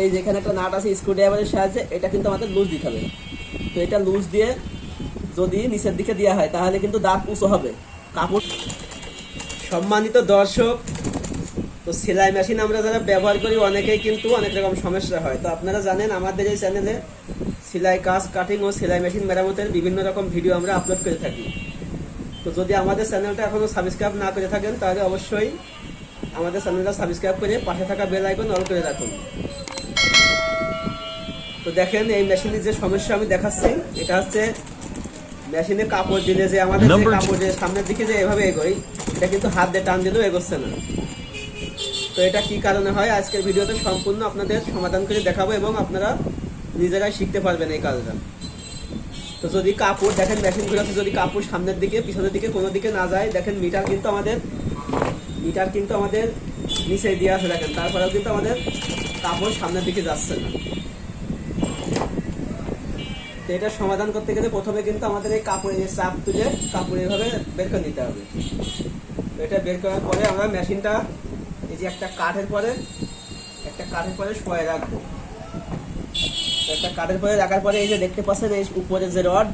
এই যেখানে একটা নাট আছে স্ক্রুড্রাইভারের সাহায্যে এটা কিন্তু আমাদের লুজ দিতে হবে। তো এটা লুজ দিয়ে যদি নিচের দিকে দেওয়া হয় তাহলে কিন্তু দাঁত উঁচু হবে কাপড়। সম্মানিত দর্শক, তো সেলাই মেশিন আমরা যারা ব্যবহার করি অনেকেই কিন্তু অনেক রকম সমস্যা হয়। তো আপনারা জানেন আমাদের এই চ্যানেলে সেলাই কাজ, কাটিং ও সেলাই মেশিন মেরামতের বিভিন্ন রকম ভিডিও আমরা আপলোড করে থাকি। তো যদি আমাদের চ্যানেলটা এখনও সাবস্ক্রাইব না করে থাকেন তাহলে অবশ্যই আমাদের চ্যানেলটা সাবস্ক্রাইব করে পাশে থাকা বেল আইকন অল করে রাখুন। তো দেখেন এই মেশিনের যে সমস্যা আমি দেখাচ্ছি, এটা হচ্ছে মেশিনে কাপড় দিলে যে আমাদের যে কাপড় যে সামনের দিকে যে এভাবে এগোই, এটা কিন্তু হাত দিয়ে টান দিলেও এগোচ্ছে না। তো এটা কি কারণে হয় আজকের ভিডিওতে সম্পূর্ণ আপনাদের সমাধান করে দেখাবো এবং আপনারা নিজেরাই শিখতে পারবেন এই কাজটা। তো যদি কাপড় দেখেন মেশিনগুলোতে যদি কাপড় সামনের দিকে পিছনের দিকে কোনো দিকে না যায়, দেখেন মিটার কিন্তু আমাদের নিচে দিয়ে আছে দেখেন, তারপরেও কিন্তু আমাদের কাপড় সামনের দিকে যাচ্ছে না। তো এটা সমাধান করতে গেলে প্রথমে কিন্তু আমাদের এই কাপড়ের চাপ তুলে কাপড় এভাবে বের করে নিতে হবে। তো এটা বের করার পরে আমরা মেশিনটা এই যে একটা কাঠের পরে শোয়ে রাখবো। একটা কাঠের পরে রাখার পরে এই যে দেখতে পাচ্ছেন এই উপরে যে রড,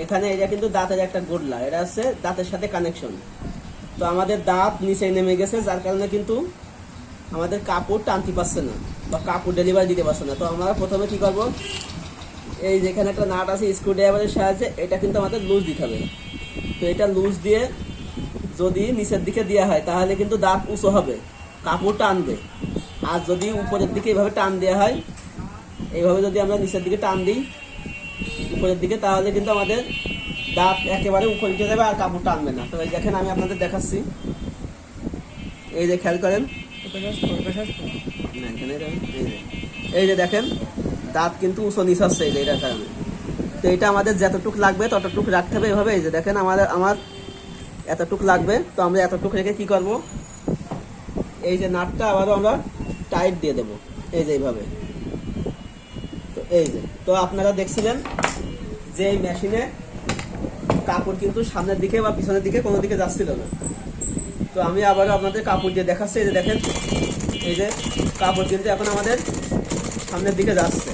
এখানে এটা কিন্তু দাঁতের একটা গোডলা, এটা হচ্ছে দাঁতের সাথে কানেকশন। তো আমাদের দাঁত নিচে নেমে গেছে, যার কারণে কিন্তু আমাদের কাপড় টানতে পারছে না বা কাপড় ডেলিভারি দিতে পারছে না। তো আমরা প্রথমে কি করবো, এই যেখানে একটা নাট আছে স্ক্রুড্রাইভারের সাহায্যে এটা কিন্তু আমাদের লুজ দিতে হবে। তো এটা লুজ দিয়ে যদি নিচের দিকে দেওয়া হয় তাহলে কিন্তু দাঁত উঁচু হবে, কাপড় টানবে। আর যদি উপরের দিকে এইভাবে টান দেওয়া হয়, এইভাবে যদি আমরা নিচের দিকে টান দিই উপরের দিকে, তাহলে কিন্তু আমাদের দাঁত একেবারে উপরে উঠে যাবে আর কাপড় টানবে না। তো এই দেখেন আমি আপনাদের দেখাচ্ছি, এই যে খেয়াল করেন, এই যে দেখেন দাঁত কিন্তু উঁচু নিচ হচ্ছে এই যে এটার কারণে। তো এটা আমাদের যতটুক লাগবে ততটুক রাখতে হবে এভাবে। এই যে দেখেন আমার এতটুক লাগবে, তো আমরা এতটুক রেখে কি করব, এই যে নাটটা আবারও আমরা টাইট দিয়ে দেবো এই যে এইভাবে। তো এই যে, তো আপনারা দেখছিলেন যে এই মেশিনে কাপড় কিন্তু সামনের দিকে বা পিছনের দিকে কোনো দিকে যাচ্ছিল না। তো আমি আবারও আপনাদের কাপড় দিয়ে দেখাচ্ছি, এই যে দেখেন এই যে কাপড় কিন্তু এখন আমাদের সামনের দিকে যাচ্ছে।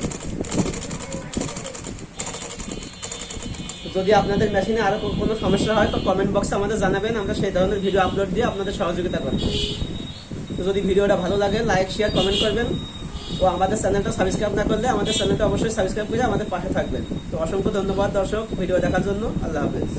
যদি আপনাদের মেশিনে আরো কোনো সমস্যা হয় তো কমেন্ট বক্সে আমাদের জানাবেন, আমরা সেই ধরনের ভিডিও আপলোড দিয়ে আপনাদের সহযোগিতা করব। তো যদি ভিডিওটা ভালো লাগে লাইক শেয়ার কমেন্ট করবেন ও আমাদের চ্যানেলটা সাবস্ক্রাইব না করলে আমাদের চ্যানেলটা অবশ্যই সাবস্ক্রাইব করে আমাদের পাশে থাকবেন। তো অসংখ্য ধন্যবাদ দর্শক ভিডিও দেখার জন্য। আল্লাহ হাফেজ।